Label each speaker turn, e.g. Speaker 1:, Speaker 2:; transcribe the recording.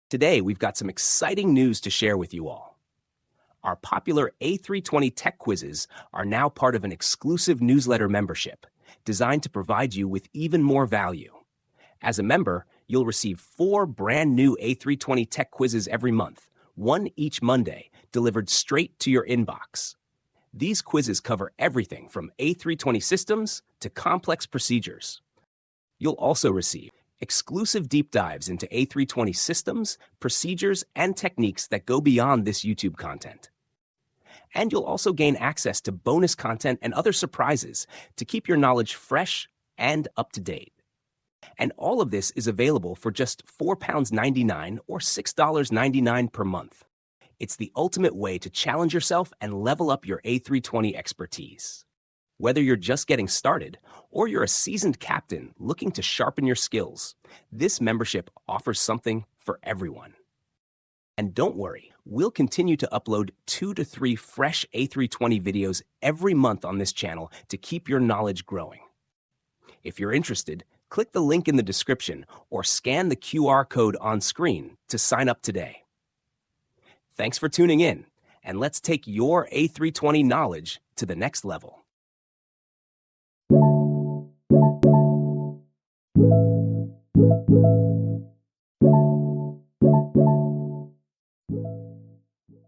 Speaker 1: Today, we've got some exciting news to share with you all. Our popular A320 tech quizzes are now part of an exclusive newsletter membership designed to provide you with even more value. As a member, you'll receive 4 brand new A320 tech quizzes every month, one each Monday, delivered straight to your inbox. These quizzes cover everything from A320 systems to complex procedures. You'll also receive exclusive deep dives into A320 systems, procedures, and techniques that go beyond this YouTube content. And you'll also gain access to bonus content and other surprises to keep your knowledge fresh and up to date. And all of this is available for just £4.99 or $6.99 per month. It's the ultimate way to challenge yourself and level up your A320 expertise. Whether you're just getting started or you're a seasoned captain looking to sharpen your skills, this membership offers something for everyone. And don't worry, we'll continue to upload 2 to 3 fresh A320 videos every month on this channel to keep your knowledge growing. If you're interested, click the link in the description or scan the QR code on screen to sign up today. Thanks for tuning in, and let's take your A320 knowledge to the next level.